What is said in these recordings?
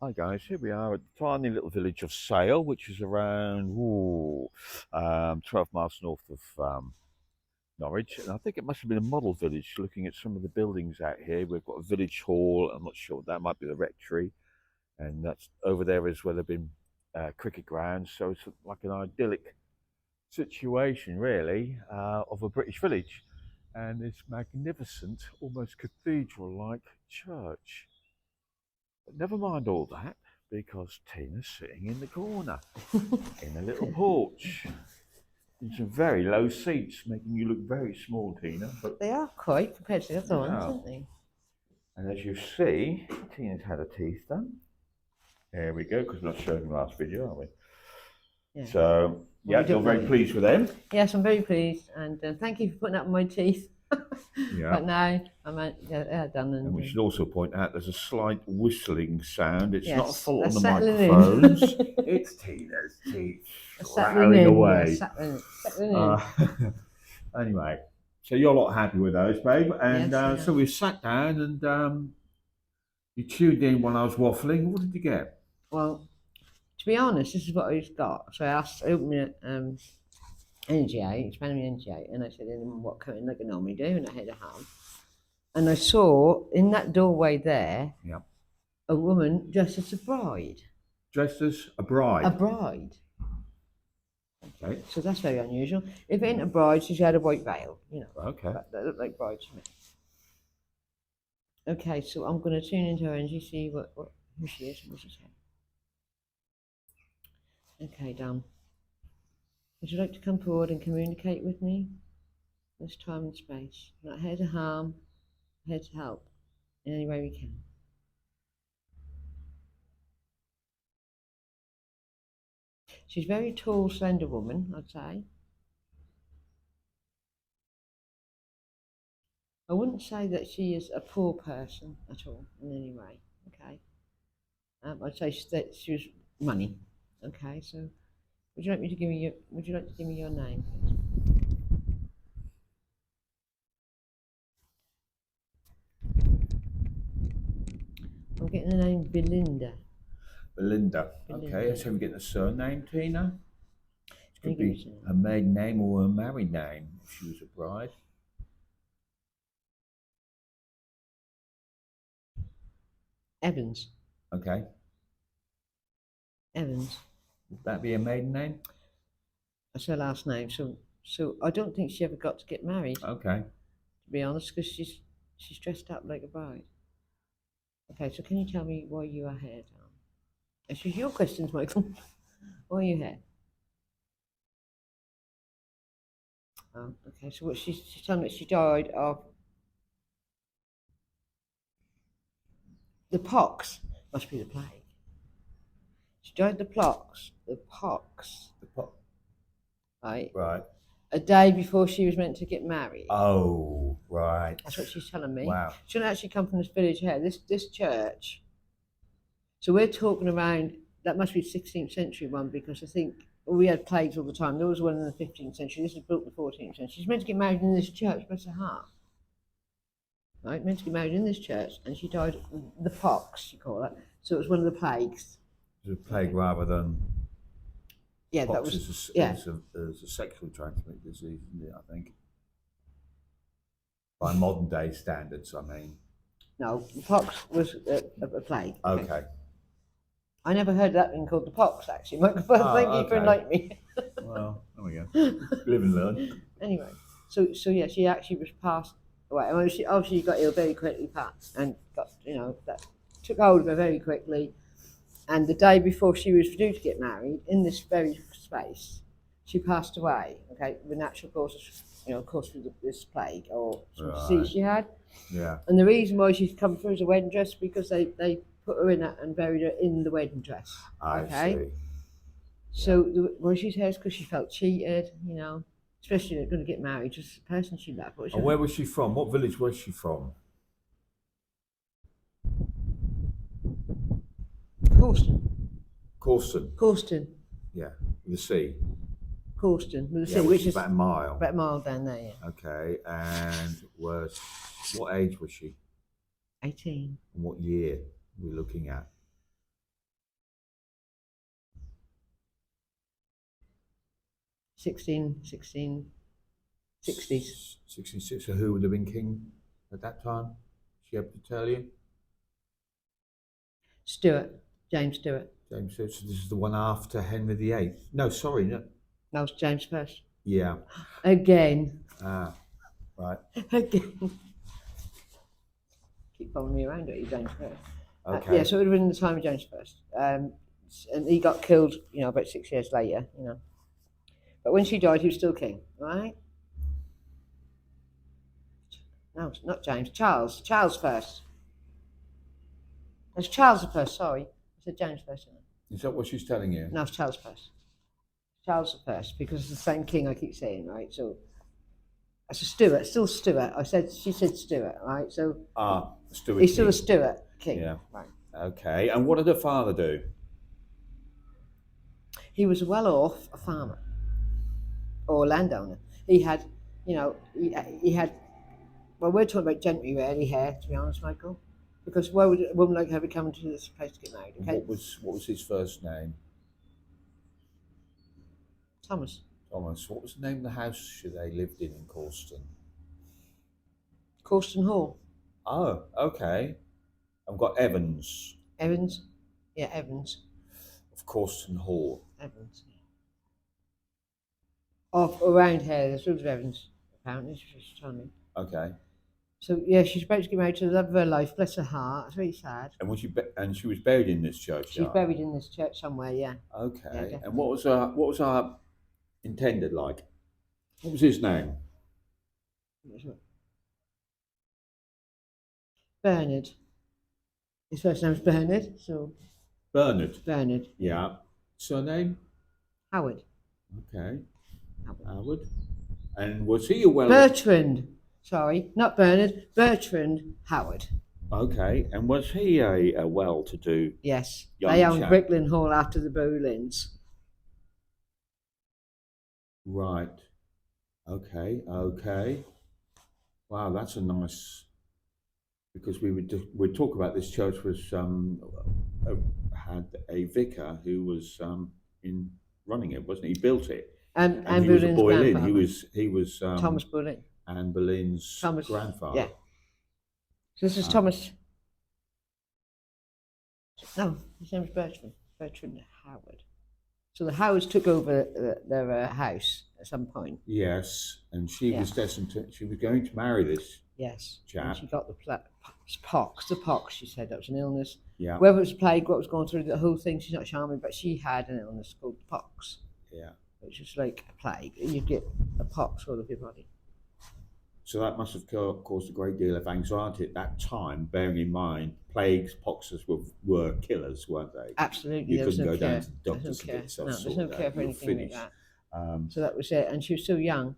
Hi guys, here we are at the tiny little village of Sale, which is around 12 miles north of Norwich. And I think it must have been a model village looking at some of the buildings out here. We've got a village hall, I'm not sure, that might be the rectory. And that's over there is where there have been cricket grounds. So it's like an idyllic situation, really, of a British village. And this magnificent, almost cathedral like church. But never mind all that, because Tina's sitting in the corner in a little porch in some very low seats, making you look very small, Tina. But They are quite compared to the other ones, wow. aren't they? And as you see, Tina's had her teeth done. There we go, because we're not showing the last video, are we? Yeah. So, Well, we yeah, you're don't know very yet. pleased with them. Yes, I'm very pleased, and thank you for putting up my teeth. Yeah. But now they're done, And and we should also point out there's a slight whistling sound. It's not a yes, fault they're on the settling microphones. in. It's Tina's teeth They're settling rattling in. Yeah, away. settling in. Uh, anyway, so you're not happy with those, babe. And Yes, I so am. we sat down and you tuned in when I was waffling. What did you get? Well, to be honest, this is what I've got. So I opened my energy out, expanded my energy out, and I said, "And what kind like I normally do?" And I had a ham, and I saw in that doorway there Yeah. a woman dressed as a bride. Dressed as a A bride. bride. Okay. So that's very unusual. If it ain't a bride, she's had a white veil, Okay. That look like brides to me. Okay, so I'm going to tune into her and see who she is and what she said. Okay, Dan. Would you like to come forward and communicate with me? This time and space. I'm not here to harm, I'm here to help in any way we can. She's a very tall, slender woman, I'd say. I wouldn't say that she is a poor person at all in any way. Okay. I'd say that she was money. Okay, so would you like to give me your name, please? I'm getting the name Belinda. Belinda. Okay. Belinda. So we get the surname, Tina. It Can you could give me be some? her maiden name or her married name if she was a bride. Evans. Okay. Evans. Would that be a maiden name? That's her last name. So I don't think she ever got to get married, Okay. to be honest, because she's dressed up like a bride. Okay, so can you tell me why you are here, Dan? This is your questions, Michael. Why are you here? Okay, so what she's telling me that she died of the pox. Must be the plague. She died of the pox, The pop. right? Right. A day before she was meant to get married. Oh, right. That's what she's telling me. Wow. She didn't actually come from this village here. This church. So we're talking around that must be 16th century one because I think we had plagues all the time. There was one in the 15th century. This is built in the 14th century. She's meant to get married in this church, bless her heart. Right, meant to get married in this church, and she died of the pox, you call it. So it was one of the plagues. It's a plague Okay. rather than Yeah, that pox was is yeah. is a sexually transmitted disease, isn't it? I think by modern day standards. I mean. No, the pox was a plague. Okay. Okay. I never heard of that being called the pox, actually. Michael, thank Oh, you for okay. enlightening me. Well, there we go. Live and learn. Anyway, so yeah, she actually was passed away. I mean, she obviously got ill very quickly, and got that took hold of her very quickly. And the day before she was due to get married, in this very space, she passed away. Okay, the natural causes, of course, through this plague or some disease Right. she had. Yeah. And the reason why she's come through as a wedding dress because they put her in that and buried her in the wedding dress. I Okay, see. Yeah. so why she's here is because she felt cheated. Especially going to get married to the person she loved. But she And where was she from? What village was she from? Corston, Corston. Corston, Yeah. The sea. Corston, with the Yeah, sea, which which is is about a mile. about a mile down there. Yeah, Okay. And was what age was she? 18. And what year we're looking at? 1660s. 66. So who would have been king at that time? Is she able to tell you? Stuart, James Stuart. James. So this is the one after Henry VIII. No, sorry. No. That was James first. Yeah. Again. Ah, right. Again. Keep following me around, don't you, James first? Okay. Yeah, so it would have been in the time of James first. And he got killed, about 6 years later, But when she died, he was still king, right? No, not James. Charles. Charles first. It's Charles the first, sorry. I said James first. Is that what she's telling you? No, it's Charles first. Charles the first, because it's the same king I keep saying, right? So it's a Stuart, still Stuart. She said Stuart, right? So Stuart. he's still a Stuart king. Yeah. Right. Okay. And what did her father do? He was well off a farmer or a landowner. He had, he had. Well, we're talking about gentry really here, to be honest, Michael, because why would a woman like her be coming to this place to get married? Okay. What was his first name? Thomas. Thomas. What was the name of the house they lived in Corston? Corston Hall. Oh, okay. I've got Evans. Evans. Yeah, Evans. Of Corston Hall. Evans. Yeah. Off around here, there's loads of Evans. Apparently, she's telling me. Okay. So yeah, she's about to get married to the love of her life. Bless her heart. It's really sad. And she was buried in this church. She's buried in this church somewhere. Yeah. Okay. Yeah, and what was her intended like? What was his name? Bernard. His first name was Bernard. So. Bernard. Bernard. Yeah. Surname? Howard. Okay. Howard. And was he a well? Bertrand. Sorry, not Bernard. Bertrand Howard. Okay. And was he a well-to-do? Yes. Young They owned chap? Bricklin Hall after the Boleyns. Right. Okay. Okay. Wow, that's a nice. Because we'd talk about this church was had a vicar who was in running it, wasn't he? He built it. And he was a Boleyn's Boleyn. grandfather. He was Thomas Boleyn. Anne Boleyn's grandfather. Yeah. So this is Thomas. No, his name was Bertrand. Bertrand Howard. So the Howards took over their house at some point. Yes, and she was destined to. She was going to marry this. Yes. Chap. And she got the pox. The pox. She said that was an illness. Yeah. Whether it was plague, what was going through the whole thing, she's not charming, but she had an illness called pox. Yeah. Which is like a plague. You'd get a pox all over your body. So that must have caused a great deal of anxiety at that time, bearing in mind plagues, poxes were killers, weren't they? Absolutely. You couldn't go down to the doctors to get yourself sorted out. There's no care for anything like that. Um, So that was it. And she was so young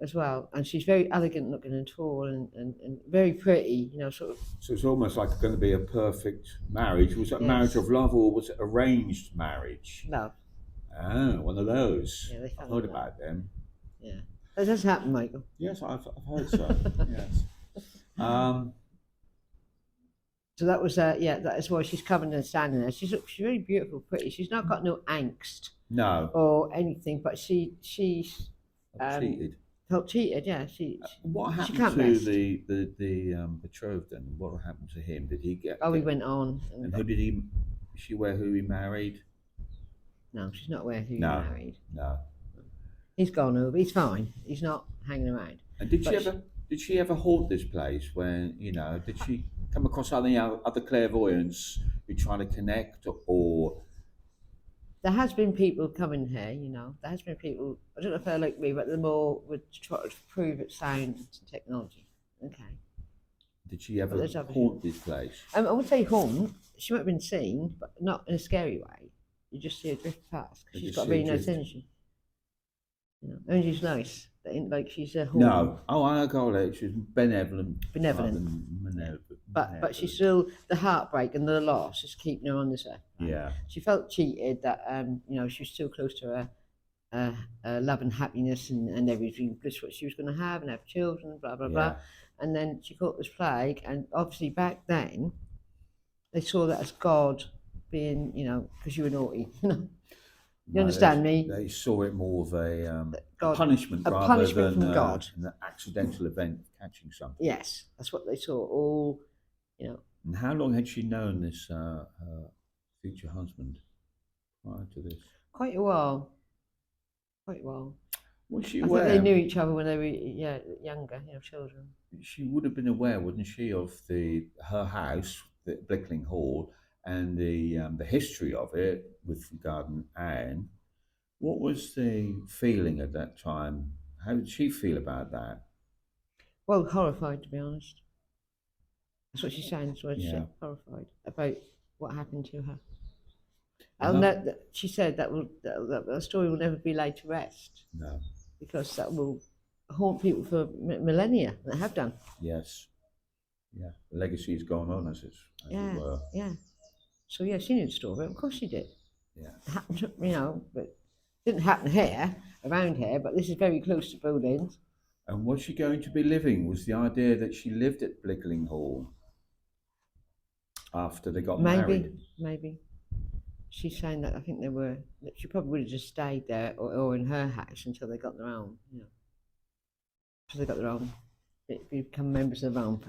as well. And she's very elegant looking and tall and very pretty, sort of. So it's almost like going to be a perfect marriage. Was it a marriage of love or was it arranged marriage? Love. Ah, one of those. Yeah, I've heard about them. Yeah. That does happen, Michael. Yes, I've heard so. Yes. So that was that is why she's covered and standing there. She's very beautiful, pretty. She's not got no angst. No. Or anything, but she's cheated. felt cheated. Yeah, what happened can't to rest. the betrothed then? What happened to him? Did he get? He went on. And who did he? Is she aware who he married? No, she's not aware who he No. married. No. He's gone over. He's fine. He's not hanging around. And did she ever haunt this place? When did she come across other clairvoyants who try to connect or? There has been people coming here, There has been people. I don't know if they're like me, but they're more would try to prove it's sound and technology. Okay. Did she ever haunt this place? I would say haunt. She might have been seen, but not in a scary way. You just see her drift past because she's got really nice energy. Energy's nice. Like she's a haunt. No. Oh, I got it. She's benevolent. But she's still the heartbreak and the loss is keeping her on this earth. Yeah. She felt cheated that she was still close to her love and happiness and everything, bliss what she was going to have and have children, blah blah blah. And then she caught this plague, and obviously back then they saw that as God being, because you were naughty, You understand me? They saw it more of a God, punishment a rather punishment than from God. an accidental event of catching something. Yes, that's what they saw. All, you know, And how long had she known this her future husband prior to this? quite a while. Quite a while. Was she I think they aware? knew each other when they were younger, children. She would have been aware, wouldn't she, of her house, the Blickling Hall, and the history of it with regarding Anne. What was the feeling at that time? How did she feel about that? Well, horrified to be honest. That's what she's saying. That's what she Yeah. said. Horrified about what happened to her. And And her, that she said that story will never be laid to rest no. because that will haunt people for millennia. And they have done. Yes. Yeah. The legacy has gone on as it Yeah, were. yeah. So yeah, she knew the story. Of course she did. Yeah. It happened, but it didn't happen here, around here. But this is very close to buildings. And was she going to be living? Was the idea that she lived at Blickling Hall after they got married? Maybe. She's saying that I think that she probably would have just stayed there or in her house until they got their own, until they got their own, become members of their own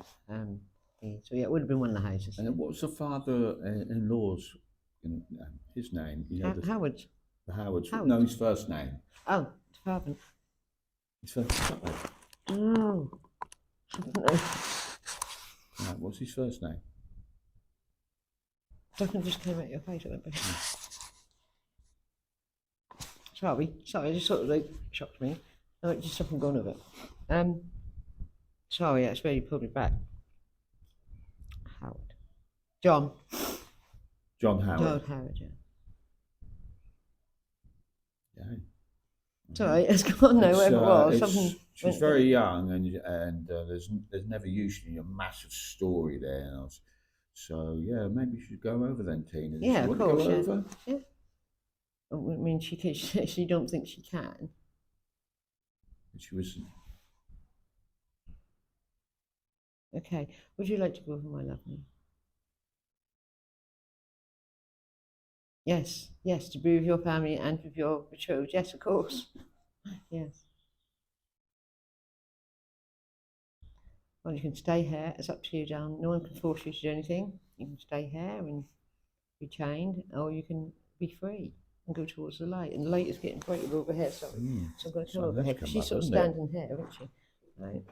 thing. So yeah, it would have been one of the houses. And what was the father-in-law's, his name? Howard. The Howards. Howard. No, his first name. Oh, father. His first name. Oh. Right, what's his first name? Something just came out your face. Sorry, it just sort of like shocked me. No, it's just something gone with it. Sorry, that's really pulled me back. Howard. John Howard. Howard, yeah. Yeah. Sorry, it's gone now, whatever it was. She's very young, and there's never usually a massive story there. So yeah, maybe you should go over then, Tina. Yeah, of course. Go over? Yeah. I mean, she don't think she can. She was. Okay. Would you like to go over, my lovely? Yes, to be with your family and with your betrothed. Yes, of course. Yes. Well, you can stay here. It's up to you, darling. No one can force you to do anything. You can stay here and be chained, or you can be free and go towards the light. And the light is getting brighter over here, sorry. So I'm going to come over here because she's sort of standing here, isn't she? Right.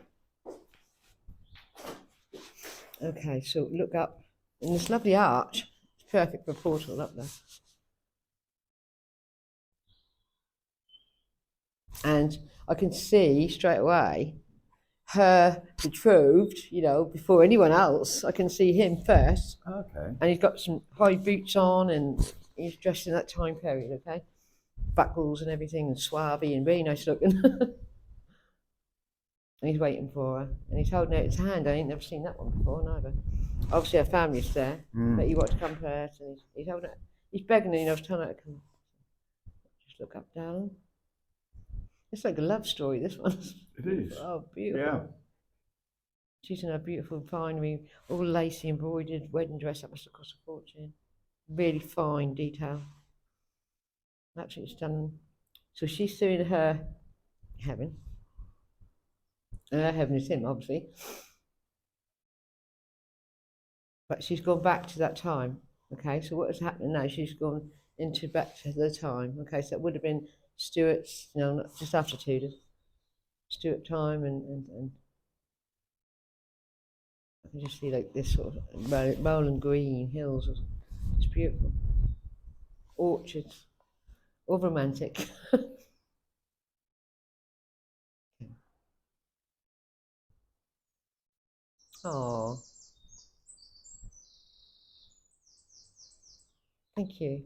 Okay, so look up. And this lovely arch, it's perfect for a portal up there. And I can see straight away her betrothed, before anyone else. I can see him first. Okay. And he's got some high boots on and he's dressed in that time period, okay? Buckles and everything and suave and very nice looking. And he's waiting for her. And he's holding out his hand. I ain't never seen that one before, neither. Obviously her family's there, but he wants to come first and he's holding it. He's begging her, I was telling her to come. Just look up, darling. It's like a love story, this one. It is. Oh, beautiful. Yeah. She's in a beautiful finery, all lacy embroidered wedding dress. That must have cost a fortune. Really fine detail. Absolutely stunning. So she's doing her heaven. And her heaven is him, obviously. But she's gone back to that time. Okay, so what is happening now? She's gone back to the time. Okay, so it would have been Stuart's, not just after Tudors. Stuart time and I can just see like this sort of rolling green hills. It's beautiful. Orchards. All romantic. Oh. Thank you.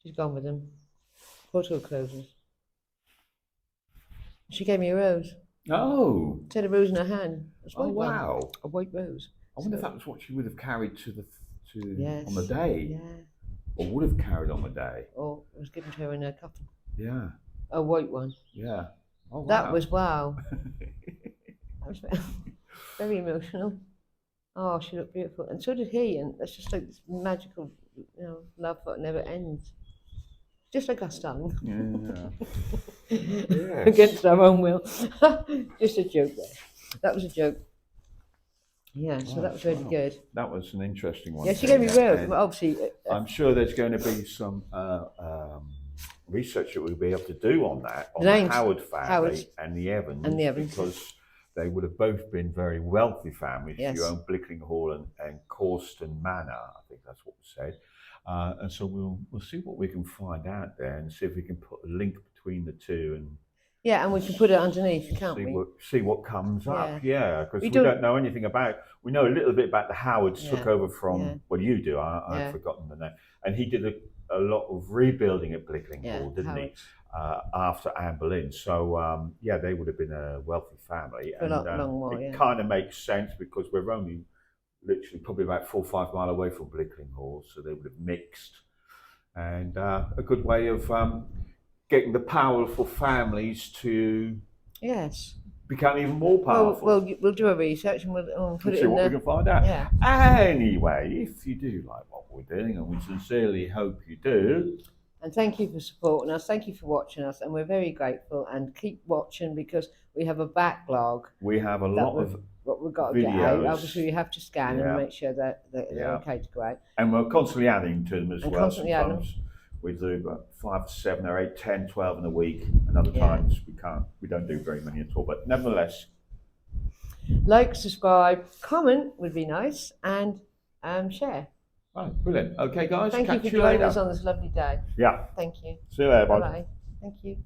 She's gone with them. Portal closes. She gave me a rose. Oh. She had a rose in her hand. Oh wow. A white rose. I wonder if that was what she would have carried Yes. on the day. Yeah. Or would have carried on the day. Or it was given to her in her coffin. Yeah. A white one. Yeah. Oh wow. That was wow. That was very emotional. Oh, she looked beautiful, and so did he. And that's just like this magical, love that never ends. Just like us, darling. Yeah. Yes. Against our own will. Just a joke there. That was a joke. Yeah, so that was really Well, good. that was an interesting one. Yeah, she gave me Belinda, real. and Obviously, I'm sure there's going to be some research that we'll be able to do on that, on the names, Howard family Howard's and the Evans, and the Evans. because they would have both been very wealthy families. Yes. You own Blickling Hall and Corston Manor, I think that's what was said. And so we'll see what we can find out there and see if we can put a link between the two and Yeah, and we can put it underneath, can't see we? see what comes up. Yeah, because we don't- don't know anything about. We know a little bit about the Howards took Yeah, over from. yeah. Well, you do. I've Yeah. forgotten the name. And he did a lot of rebuilding at Blickling Yeah, Hall, didn't Howard's. he? After Anne Boleyn. So yeah, they would have been a wealthy family, For a and long while, it yeah. kind of makes sense because we're only literally probably about 4 or 5 miles away from Blickling Hall, so they would have mixed. And a good way of getting the powerful families to Yes. become even more Well, powerful. we'll do a research and we'll put it See in what we there. can find out. Yeah. Anyway, if you do like what we're doing, and we sincerely hope you do, And thank you for supporting us. Thank you for watching us, and we're very grateful. And keep watching because we have a backlog we have a that lot of, what we've got to get out. videos. Obviously, we have to scan Yeah. and make sure that they're Yeah. okay to go out. and we're constantly adding to them as And well. constantly adding them. Sometimes we do about 5, 7, or 8, 10, 12 in a week, and other Yeah. times we can't. We don't do very many at all. But nevertheless, Like, subscribe, comment would be nice, and share. right, brilliant. Okay, guys, Thank you catch for you joining later. us on this lovely day. Yeah, Thank you. see you later, Bye bye. bye. Thank you.